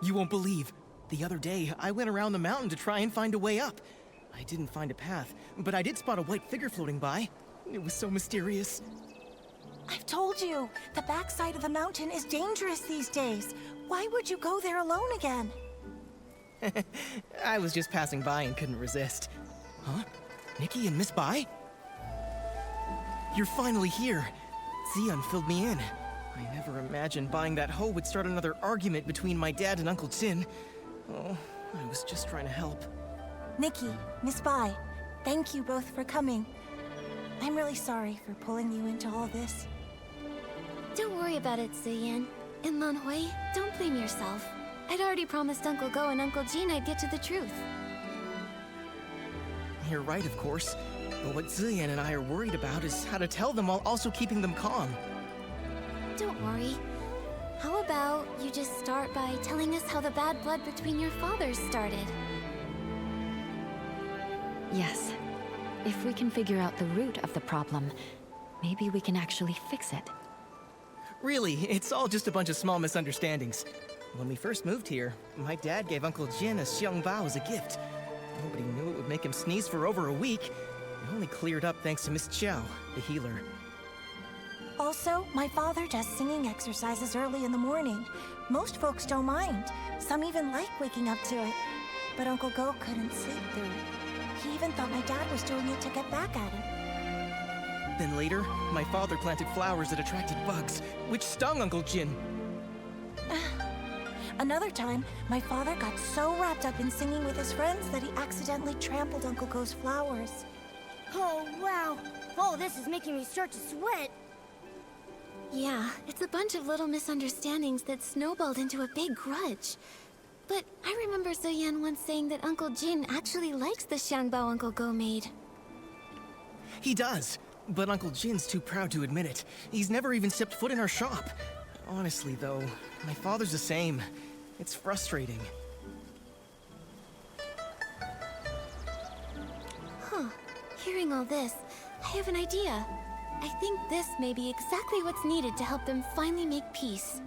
You won't believe. The other day, I went around the mountain to try and find a way up. I didn't find a path, but I did spot a white figure floating by. It was so mysterious. I've told you, the backside of the mountain is dangerous these days. Why would you go there alone again? I was just passing by and couldn't resist. Huh? Nikki and Miss Bai? You're finally here. Xian filled me in. I never imagined buying that hoe would start another argument between my dad and Uncle Jin. Oh, I was just trying to help. Nikki, Miss Bai, thank you both for coming. I'm really sorry for pulling you into all this. Don't worry about it, Ziyan. And Lanhui, don't blame yourself. I'd already promised Uncle Go and Uncle Jin I'd get to the truth. You're right, of course. But what Ziyan and I are worried about is how to tell them while also keeping them calm. Don't worry. How about you just start by telling us how the bad blood between your fathers started? Yes. If we can figure out the root of the problem, maybe we can actually fix it. Really, it's all just a bunch of small misunderstandings. When we first moved here, my dad gave Uncle Jin a xiangbao as a gift. Nobody knew it would make him sneeze for over a week. It only cleared up thanks to Miss Chow, the healer. Also, my father does singing exercises early in the morning. Most folks don't mind. Some even like waking up to it. But Uncle Go couldn't sleep through it. He even thought my dad was doing it to get back at him. Then later, my father planted flowers that attracted bugs, which stung Uncle Jin. Another time, my father got so wrapped up in singing with his friends that he accidentally trampled Uncle Go's flowers. Oh, wow. Oh, this is making me start to sweat. Yeah, it's a bunch of little misunderstandings that snowballed into a big grudge. But I remember Ziyan once saying that Uncle Jin actually likes the xiangbao Uncle Go made. He does, but Uncle Jin's too proud to admit it. He's never even stepped foot in our shop. Honestly, though, my father's the same. It's frustrating. Huh. Hearing all this, I have an idea. I think this may be exactly what's needed to help them finally make peace.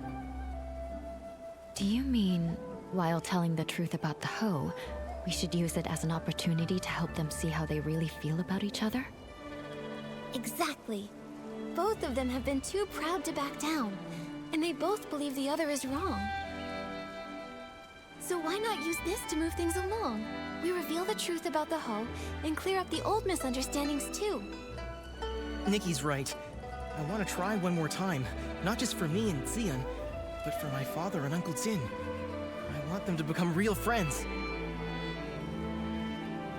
Do you mean, while telling the truth about the hoe, we should use it as an opportunity to help them see how they really feel about each other? Exactly. Both of them have been too proud to back down, and they both believe the other is wrong. So why not use this to move things along? We reveal the truth about the hoe and clear up the old misunderstandings too. Nikki's right. I want to try one more time, not just for me and Xian, but for my father and Uncle Jin. I want them to become real friends.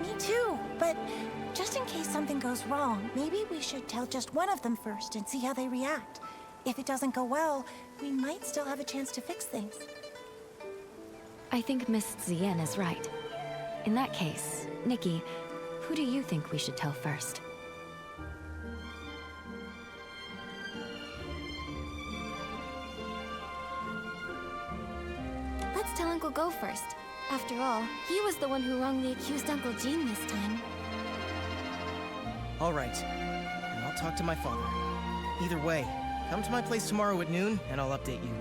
Me too, but just in case something goes wrong, maybe we should tell just one of them first and see how they react. If it doesn't go well, we might still have a chance to fix things. I think Miss Ziyan is right. In that case, Nikki, who do you think we should tell first? Let's tell Uncle Go first. After all, he was the one who wrongly accused Uncle Jin this time. All right, and I'll talk to my father. Either way, come to my place tomorrow at noon, and I'll update you.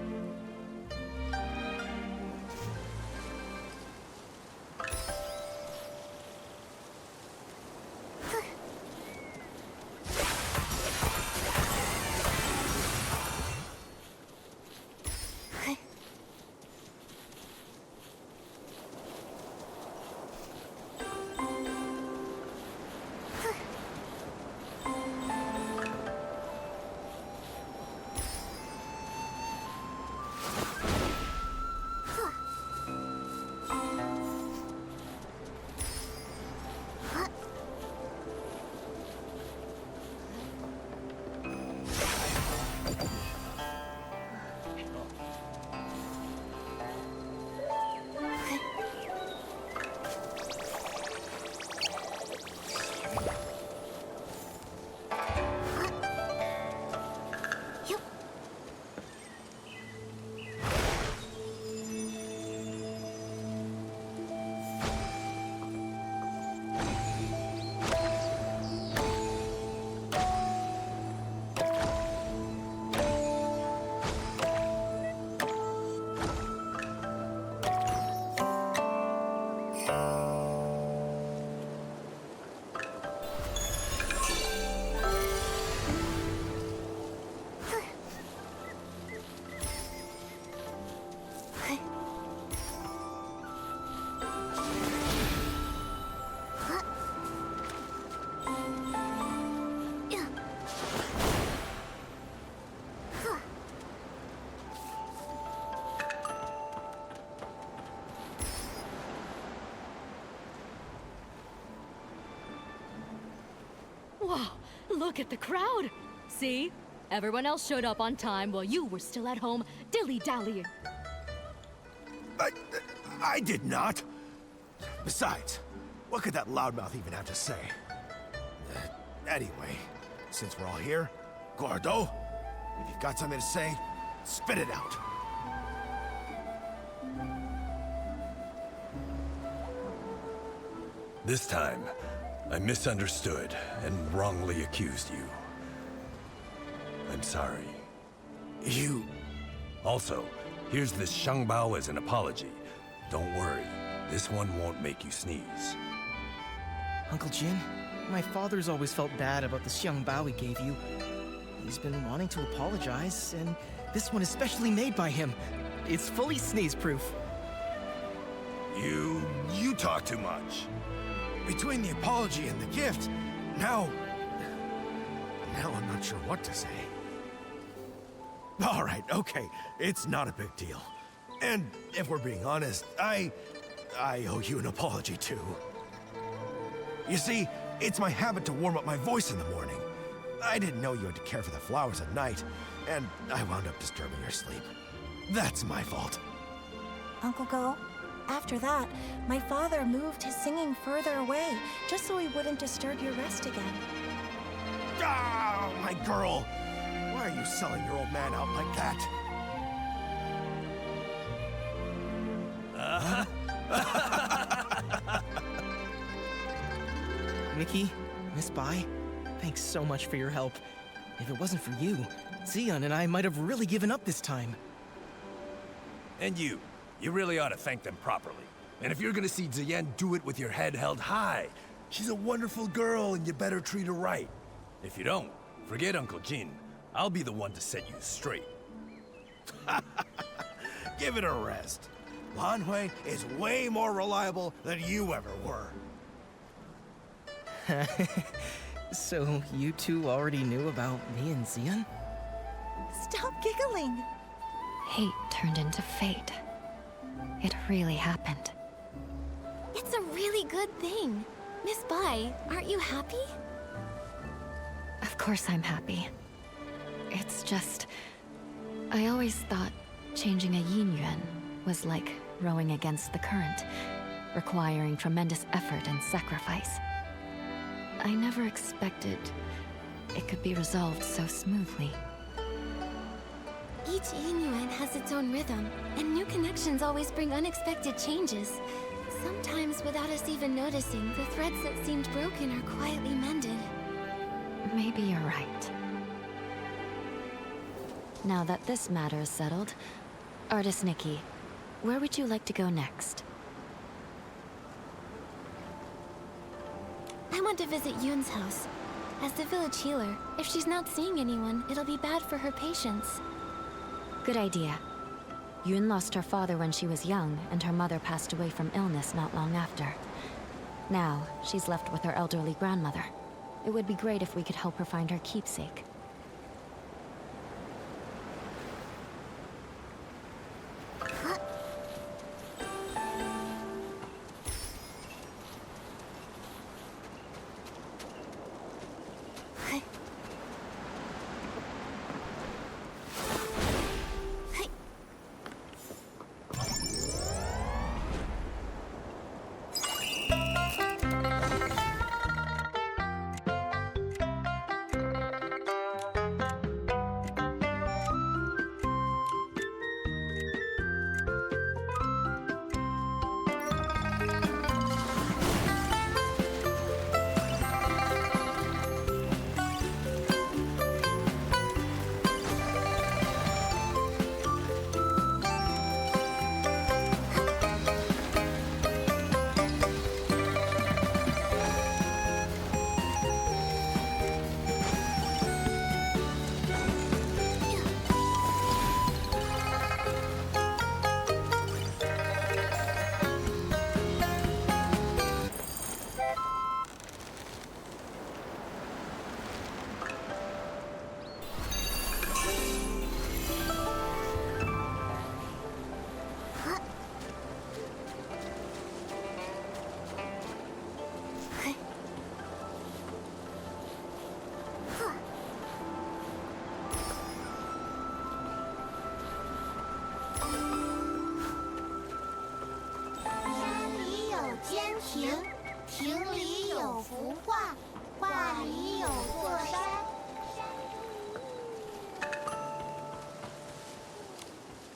Look at the crowd! See? Everyone else showed up on time while you were still at home dilly-dallying. I did not. Besides, what could that loudmouth even have to say? Anyway, since we're all here, Gordo, if you've got something to say, spit it out. This time, I misunderstood and wrongly accused you. I'm sorry. You... Also, here's this Shangbao as an apology. Don't worry, this one won't make you sneeze. Uncle Jin, my father's always felt bad about the Xiangbao he gave you. He's been wanting to apologize, and this one is specially made by him. It's fully sneeze-proof. You talk too much. Between the apology and the gift, now I'm not sure what to say. All right, okay, it's not a big deal. And if we're being honest, I owe you an apology too. You see, it's my habit to warm up my voice in the morning. I didn't know you had to care for the flowers at night, and I wound up disturbing your sleep. That's my fault. Uncle Go, after that, my father moved his singing further away, just so he wouldn't disturb your rest again. Ah, my girl! Why are you selling your old man out like that? Nikki, Miss Bai, thanks so much for your help. If it wasn't for you, Zeon and I might have really given up this time. And you really ought to thank them properly. And if you're gonna see Ziyan, do it with your head held high. She's a wonderful girl and you better treat her right. If you don't, forget Uncle Jin. I'll be the one to set you straight. Give it a rest. Lan Hui is way more reliable than you ever were. So you two already knew about me and Zeon? Stop giggling! Hate turned into fate. It really happened. It's a really good thing. Miss Bai, aren't you happy? Of course I'm happy. It's just... I always thought changing a yin yuan was like rowing against the current, requiring tremendous effort and sacrifice. I never expected it could be resolved so smoothly. Each yin yuan has its own rhythm, and new connections always bring unexpected changes. Sometimes, without us even noticing, the threads that seemed broken are quietly mended. Maybe you're right. Now that this matter is settled, Artist Nikki, where would you like to go next? I want to visit Yoon's house. As the village healer, if she's not seeing anyone, it'll be bad for her patients. Good idea. Yoon lost her father when she was young, and her mother passed away from illness not long after. Now, she's left with her elderly grandmother. It would be great if we could help her find her keepsake.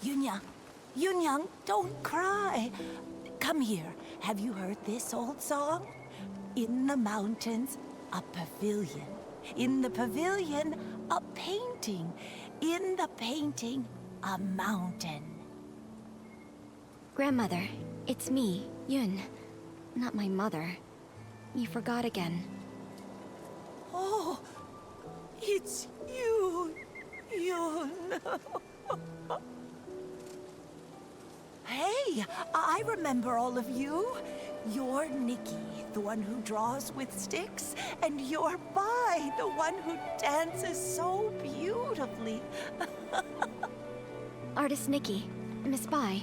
Yunyang, Yunyang, don't cry. Come here. Have you heard this old song? In the mountains, a pavilion. In the pavilion, a painting. In the painting, a mountain. Grandmother, it's me, Yun. Not my mother. You forgot again. Oh, it's you, Yun. Hey, I remember all of you. You're Nikki, the one who draws with sticks, and you're Bai, the one who dances so beautifully. Artist Nikki, Miss Bai,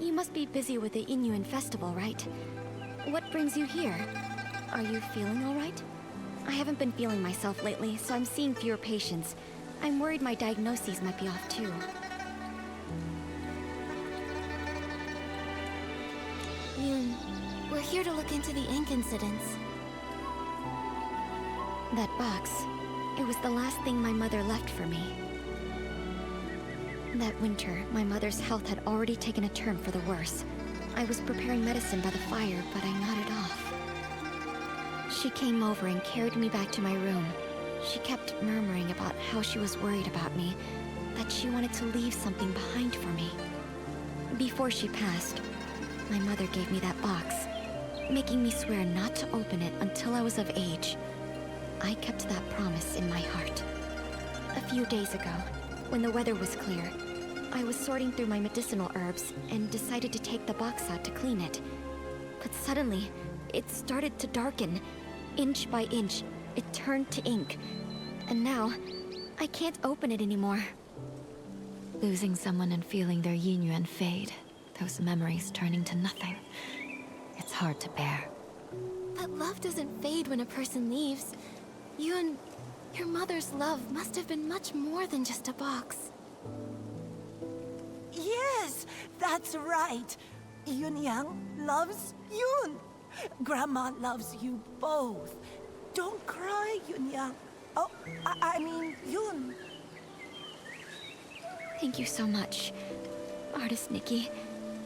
you must be busy with the Inuan festival, right? What brings you here? Are you feeling all right? I haven't been feeling myself lately, so I'm seeing fewer patients. I'm worried my diagnoses might be off too. Yun, we're here to look into the ink incidents. That box, it was the last thing my mother left for me. That winter, my mother's health had already taken a turn for the worse. I was preparing medicine by the fire, but I nodded off. She came over and carried me back to my room. She kept murmuring about how she was worried about me, that she wanted to leave something behind for me. Before she passed, my mother gave me that box, making me swear not to open it until I was of age. I kept that promise in my heart. A few days ago, when the weather was clear, I was sorting through my medicinal herbs and decided to take the box out to clean it. But suddenly, it started to darken. Inch by inch, it turned to ink. And now, I can't open it anymore. Losing someone and feeling their yin yuan fade, those memories turning to nothing. It's hard to bear. But love doesn't fade when a person leaves. You and your mother's love must have been much more than just a box. Yes, that's right. Yunyang loves Yun. Grandma loves you both. Don't cry, Yunyang. Oh, I mean, Yun. Thank you so much, Artist Nikki,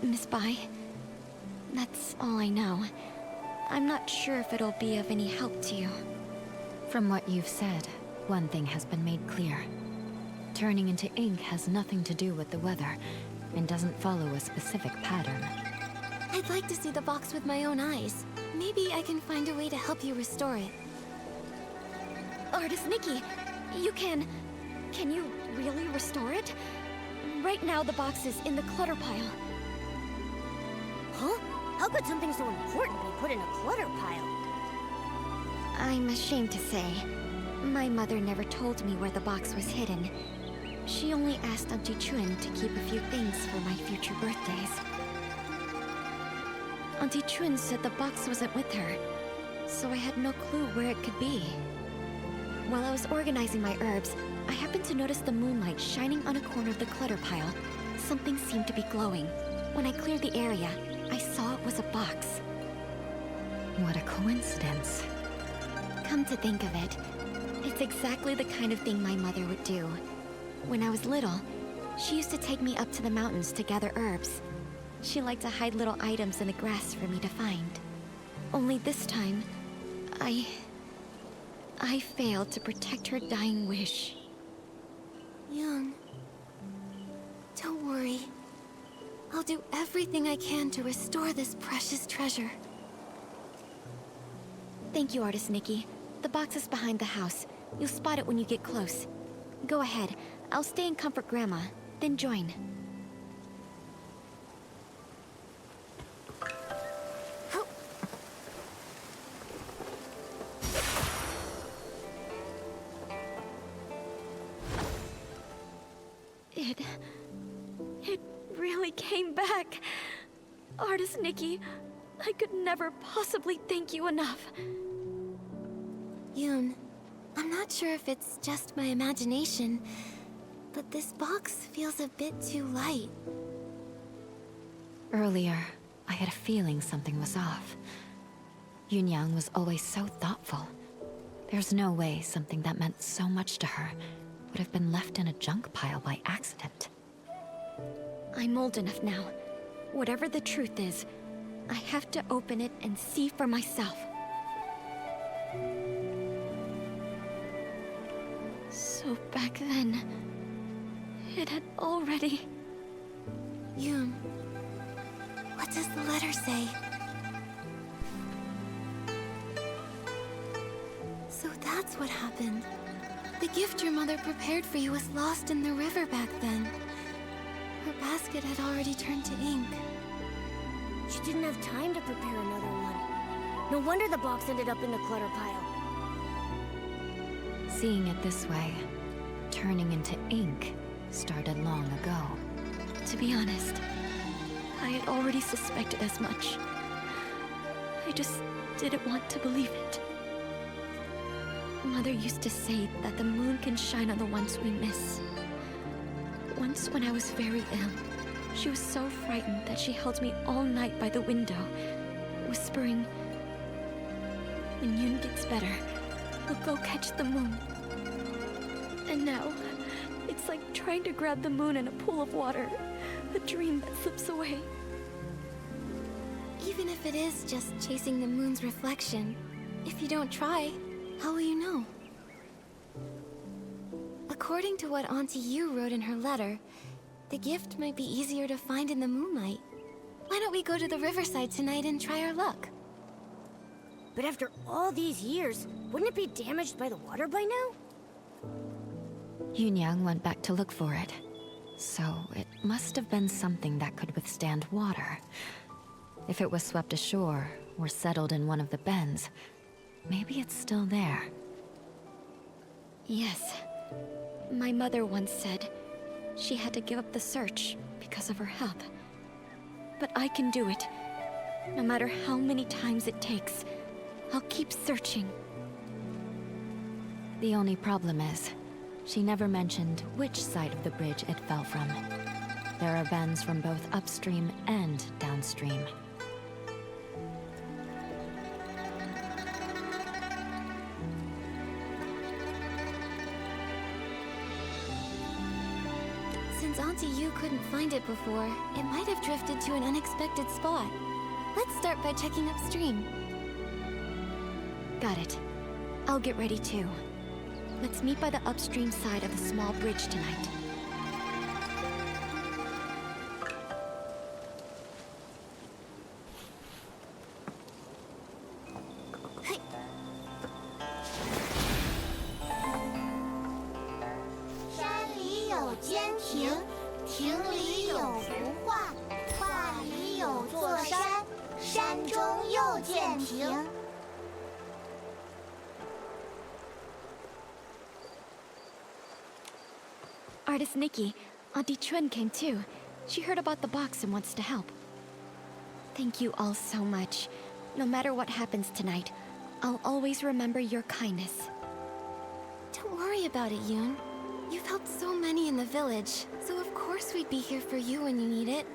Miss Bai. That's all I know. I'm not sure if it'll be of any help to you. From what you've said, one thing has been made clear. Turning into ink has nothing to do with the weather, and doesn't follow a specific pattern. I'd like to see the box with my own eyes. Maybe I can find a way to help you restore it. Artist Nikki, you can you really restore it? Right now the box is in the clutter pile. Huh? How could something so important be put in a clutter pile? I'm ashamed to say, my mother never told me where the box was hidden. She only asked Auntie Chun to keep a few things for my future birthdays. Auntie Chun said the box wasn't with her, so I had no clue where it could be. While I was organizing my herbs, I happened to notice the moonlight shining on a corner of the clutter pile. Something seemed to be glowing. When I cleared the area, I saw it was a box. What a coincidence. Come to think of it, it's exactly the kind of thing my mother would do. When I was little, she used to take me up to the mountains to gather herbs. She liked to hide little items in the grass for me to find. Only this time, I failed to protect her dying wish. Young, don't worry. I'll do everything I can to restore this precious treasure. Thank you, Artist Nikki. The box is behind the house. You'll spot it when you get close. Go ahead. I'll stay and comfort Grandma, then join. It really came back. Artist Nikki, I could never possibly thank you enough. Yoon, I'm not sure if it's just my imagination, but this box feels a bit too light. Earlier, I had a feeling something was off. Yunyang was always so thoughtful. There's no way something that meant so much to her would have been left in a junk pile by accident. I'm old enough now. Whatever the truth is, I have to open it and see for myself. So back then, it had already... Yoon, what does the letter say? So that's what happened. The gift your mother prepared for you was lost in the river back then. Her basket had already turned to ink. She didn't have time to prepare another one. No wonder the box ended up in the clutter pile. Seeing it this way, turning into ink started long ago. To be honest, I had already suspected as much. I just didn't want to believe it. Mother used to say that the moon can shine on the ones we miss. Once when I was very ill, she was so frightened that she held me all night by the window, whispering, "When Yoon gets better, we'll go catch the moon." And now, it's like trying to grab the moon in a pool of water, a dream that slips away. Even if it is just chasing the moon's reflection, if you don't try, how will you know? According to what Auntie Yu wrote in her letter, the gift might be easier to find in the moonlight. Why don't we go to the riverside tonight and try our luck? But after all these years, wouldn't it be damaged by the water by now? Yunyang went back to look for it. So it must have been something that could withstand water. If it was swept ashore or settled in one of the bends, maybe it's still there. Yes. My mother once said she had to give up the search because of her health. But I can do it. No matter how many times it takes, I'll keep searching. The only problem is, she never mentioned which side of the bridge it fell from. There are bends from both upstream and downstream. Since Auntie Yu couldn't find it before, it might have drifted to an unexpected spot. Let's start by checking upstream. Got it. I'll get ready too. Let's meet by the upstream side of the small bridge tonight. Hey. 山里有间亭，亭里有幅画，画里有座山，山中又见亭。 Artist Nikki, Auntie Chun came too. She heard about the box and wants to help. Thank you all so much. No matter what happens tonight, I'll always remember your kindness. Don't worry about it, Yoon. You've helped so many in the village, so of course we'd be here for you when you need it.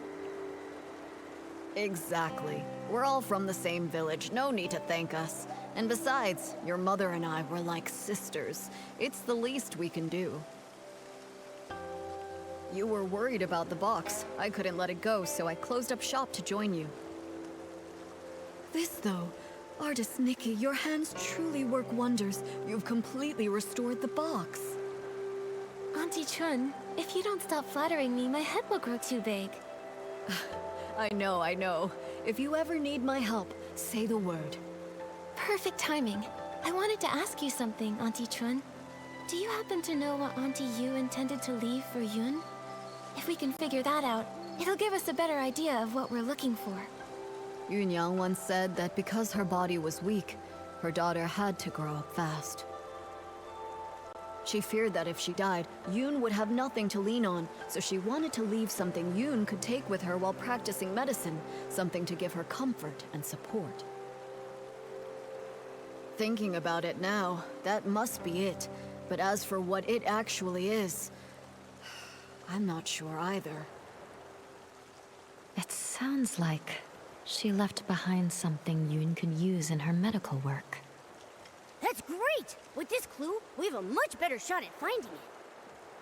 Exactly. We're all from the same village, no need to thank us. And besides, your mother and I were like sisters. It's the least we can do. You were worried about the box. I couldn't let it go, so I closed up shop to join you. This though, Artist Nikki, your hands truly work wonders. You've completely restored the box. Auntie Chun, if you don't stop flattering me, my head will grow too big. I know. If you ever need my help, say the word. Perfect timing. I wanted to ask you something, Auntie Chun. Do you happen to know what Auntie Yu intended to leave for Yoon? If we can figure that out, it'll give us a better idea of what we're looking for. Yunyang once said that because her body was weak, her daughter had to grow up fast. She feared that if she died, Yoon would have nothing to lean on, so she wanted to leave something Yoon could take with her while practicing medicine, something to give her comfort and support. Thinking about it now, that must be it. But as for what it actually is, I'm not sure either. It sounds like she left behind something Yoon could use in her medical work. That's great! With this clue, we have a much better shot at finding it.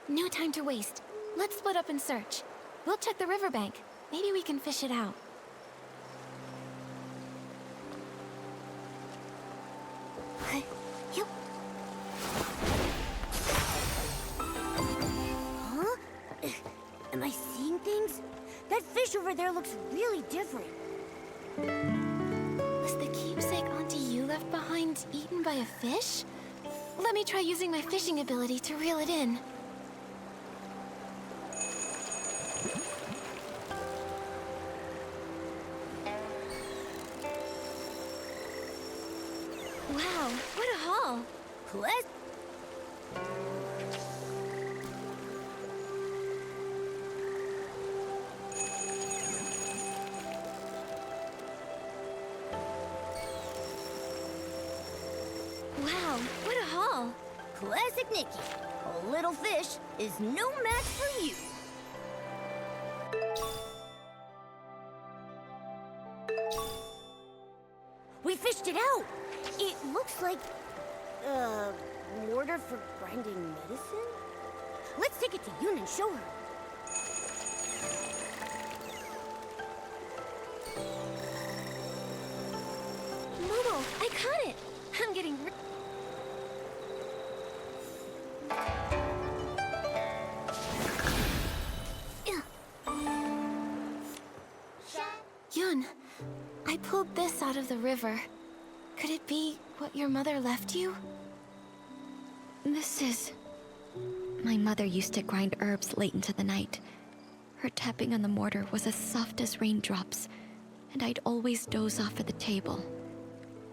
No time to waste. Let's split up and search. We'll check the riverbank. Maybe we can fish it out. Yup. Huh? Am I seeing things? That fish over there looks really different. Was the keepsake Auntie Yu left behind eaten by a fish? Let me try using my fishing ability to reel it in. Wow, what a haul! Let's... Wow, what a haul! Classic Nikki. A little fish is no match for you. We fished it out! It looks like... mortar for grinding medicine? Let's take it to Yoon and show her. Momo, I caught it! I'm getting... Yun, I pulled this out of the river. Could it be what your mother left you? This is... My mother used to grind herbs late into the night. Her tapping on the mortar was as soft as raindrops, and I'd always doze off at the table.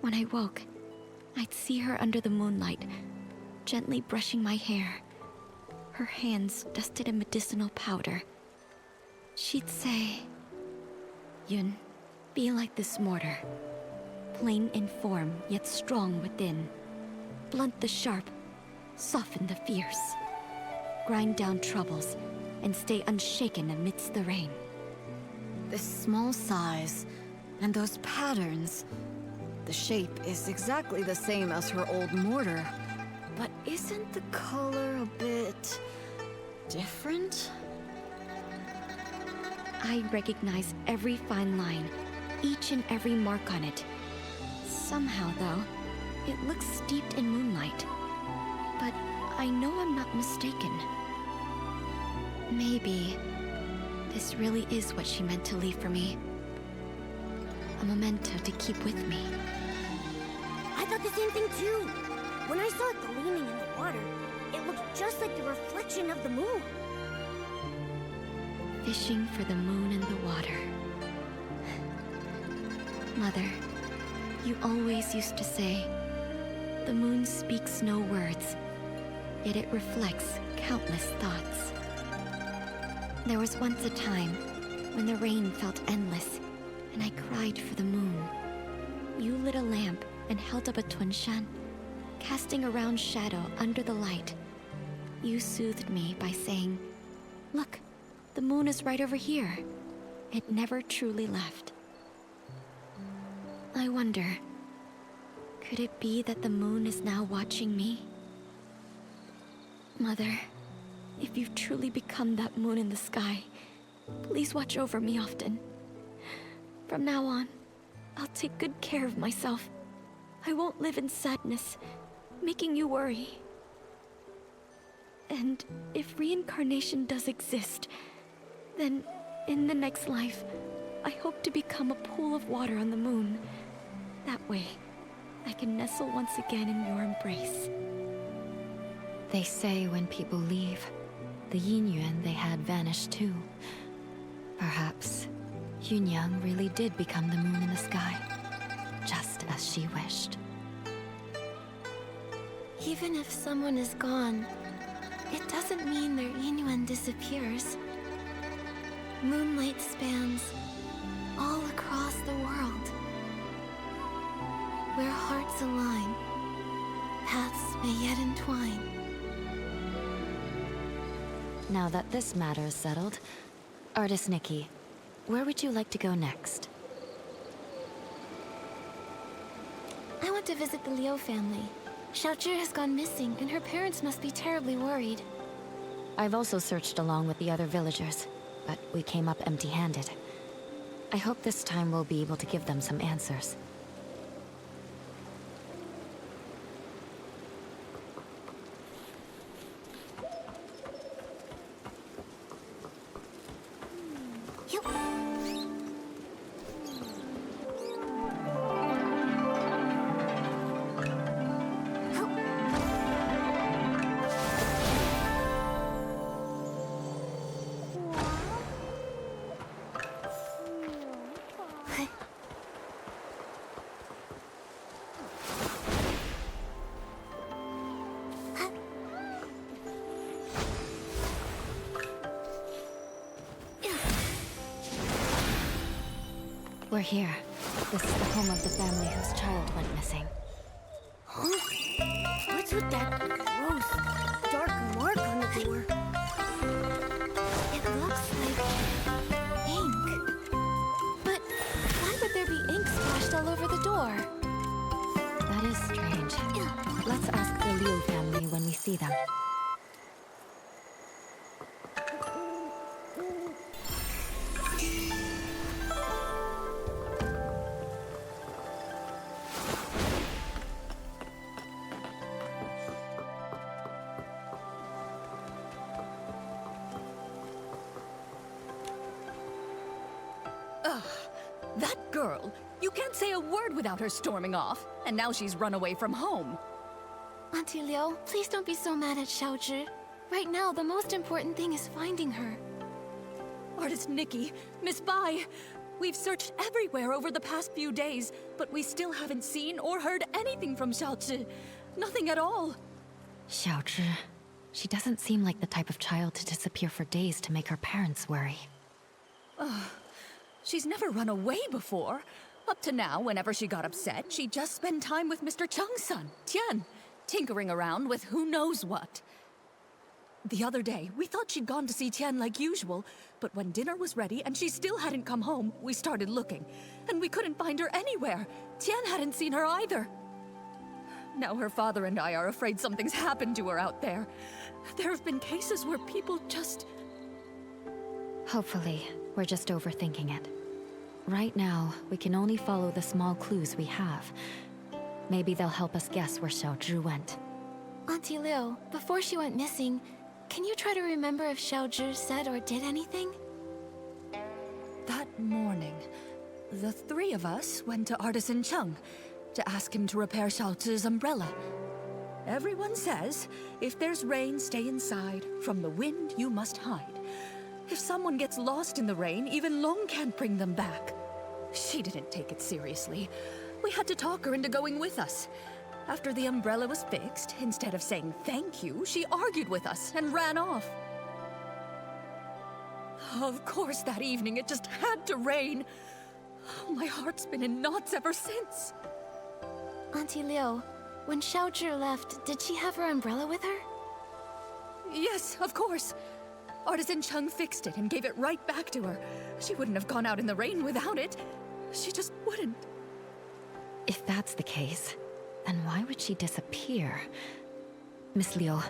When I woke, I'd see her under the moonlight, gently brushing my hair, her hands dusted in medicinal powder. She'd say, "Yun, be like this mortar. Plain in form, yet strong within. Blunt the sharp, soften the fierce. Grind down troubles, and stay unshaken amidst the rain." This small size, and those patterns. The shape is exactly the same as her old mortar. But isn't the color a bit... different? I recognize every fine line, each and every mark on it. Somehow, though, it looks steeped in moonlight. But I know I'm not mistaken. Maybe this really is what she meant to leave for me. A memento to keep with me. I thought the same thing too. When I saw it gleaming in the water, it looked just like the reflection of the moon. Fishing for the moon and the water. Mother, you always used to say, the moon speaks no words, yet it reflects countless thoughts. There was once a time when the rain felt endless, and I cried for the moon. You lit a lamp and held up a tunshan, casting a round shadow under the light. You soothed me by saying, "Look, the moon is right over here." It never truly left. I wonder, could it be that the moon is now watching me? Mother, if you've truly become that moon in the sky, please watch over me often. From now on, I'll take good care of myself. I won't live in sadness, making you worry. And if reincarnation does exist, then in the next life, I hope to become a pool of water on the moon. That way, I can nestle once again in your embrace. They say when people leave, the yin-yuan they had vanished too. Perhaps Yunyang really did become the moon in the sky, just as she wished. Even if someone is gone, it doesn't mean their Inuan disappears. Moonlight spans all across the world. Where hearts align, paths may yet entwine. Now that this matter is settled, Artist Nikki, where would you like to go next? I want to visit the Liu family. Xiaozhi has gone missing, and her parents must be terribly worried. I've also searched along with the other villagers. but we came up empty-handed. I hope this time we'll be able to give them some answers. We're here. This is the home of the family whose child went missing. Huh? What's with that gross, dark mark on the door? It looks like ink. But why would there be ink splashed all over the door? That is strange. Let's ask the Liu family when we see them. That girl! You can't say a word without her storming off, and now she's run away from home. Auntie Liu, please don't be so mad at Xiaozhi. Right now, the most important thing is finding her. Artist Nikki, Miss Bai, we've searched everywhere over the past few days, but we still haven't seen or heard anything from Xiaozhi. Nothing at all. Xiaozhi. She doesn't seem like the type of child to disappear for days to make her parents worry. She's never run away before. Up to now, whenever she got upset, she'd just spend time with Mr. Cheng's son, Tian, tinkering around with who knows what. The other day, we thought she'd gone to see Tian like usual, but when dinner was ready and she still hadn't come home, we started looking, and we couldn't find her anywhere. Tian hadn't seen her either. Now her father and I are afraid something's happened to her out there. There have been cases where people just... Hopefully, we're just overthinking it. Right now, we can only follow the small clues we have. Maybe they'll help us guess where Xiaozhi went. Auntie Liu, before she went missing, can you try to remember if Xiaozhi said or did anything? That morning, the three of us went to Artisan Cheng to ask him to repair Xiaozhi's umbrella. Everyone says, if there's rain, stay inside. From the wind, you must hide. If someone gets lost in the rain, even Long can't bring them back. She didn't take it seriously. We had to talk her into going with us. After the umbrella was fixed, instead of saying thank you, she argued with us and ran off. Of course, that evening it just had to rain. My heart's been in knots ever since. Auntie Liu, when Xiaozhi left, did she have her umbrella with her? Yes, of course. Artisan Cheng fixed it and gave it right back to her. She wouldn't have gone out in the rain without it. She just wouldn't. If that's the case, then why would she disappear? Miss Liu,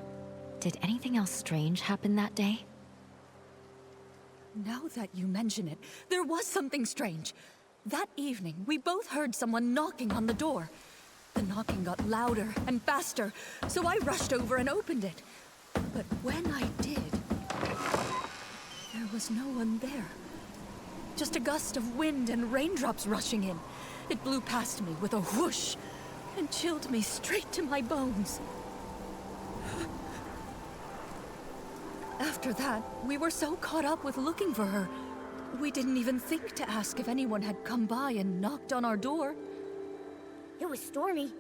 did anything else strange happen that day? Now that you mention it, there was something strange. That evening, we both heard someone knocking on the door. The knocking got louder and faster, so I rushed over and opened it. But when I did, there was no one there. Just a gust of wind and raindrops rushing in. It blew past me with a whoosh and chilled me straight to my bones. After that, we were so caught up with looking for her, we didn't even think to ask if anyone had come by and knocked on our door. It was stormy.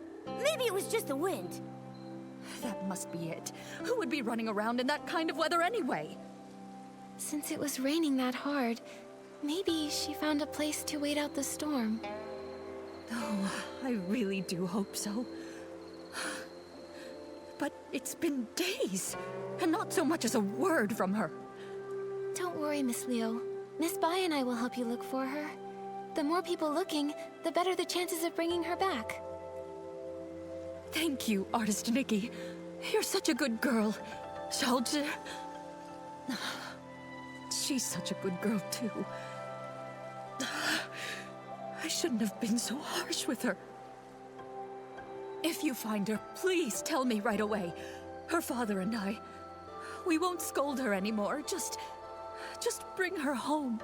Maybe it was just the wind. That must be it. Who would be running around in that kind of weather anyway? Since it was raining that hard, maybe she found a place to wait out the storm. Oh, I really do hope so. But it's been days, and not so much as a word from her. Don't worry, Miss Liu. Miss Bai and I will help you look for her. The more people looking, the better the chances of bringing her back. Thank you, Artist Nikki. You're such a good girl. Xiaozhi... She's such a good girl, too. I shouldn't have been so harsh with her. If you find her, please tell me right away. Her father and I, we won't scold her anymore. Just bring her home.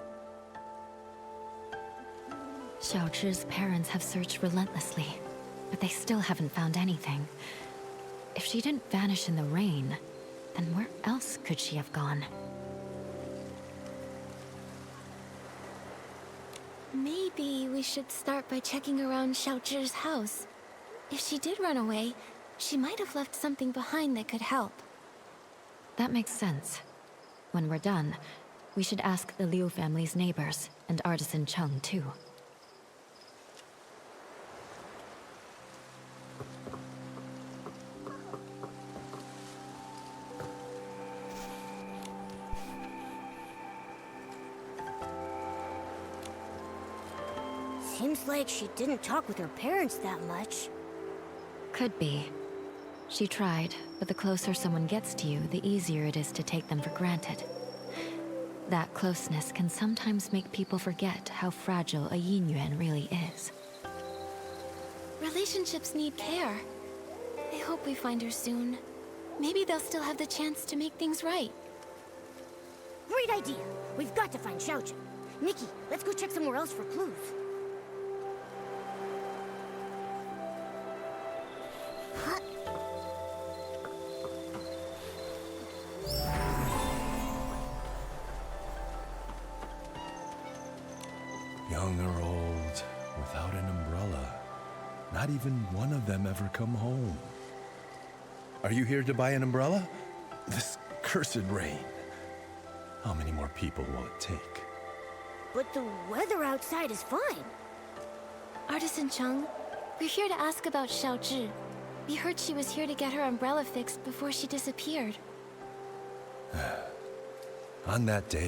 Xiaozhi's parents have searched relentlessly, but they still haven't found anything. If she didn't vanish in the rain, then where else could she have gone? Maybe we should start by checking around Xiaozhi's house. If she did run away, she might have left something behind that could help. That makes sense. When we're done, we should ask the Liu family's neighbors, and Artisan Chung too. Seems like she didn't talk with her parents that much. Could be. She tried, but the closer someone gets to you, the easier it is to take them for granted. That closeness can sometimes make people forget how fragile a yin yuan really is. Relationships need care. I hope we find her soon. Maybe they'll still have the chance to make things right. Great idea! We've got to find Xiaozhi. Nikki, let's go check somewhere else for clues. Young or old, without an umbrella. Not even one of them ever come home. Are you here to buy an umbrella? This cursed rain. How many more people will it take? But the weather outside is fine. Artisan Chung, we're here to ask about Xiaozhi. We heard she was here to get her umbrella fixed before she disappeared. On that day,